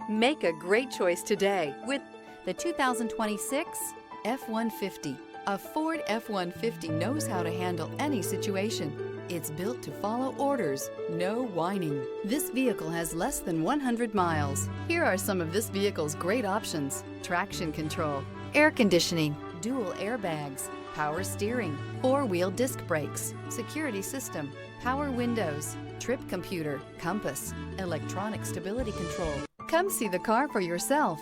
Make a great choice today with the 2026 F-150. A Ford F-150 knows how to handle any situation. It's built to follow orders, no whining. This vehicle has less than 100 miles. Here are some of this vehicle's great options: traction control, air conditioning, dual airbags, power steering, four-wheel disc brakes, security system, power windows, trip computer, compass, electronic stability control. Come see the car for yourself.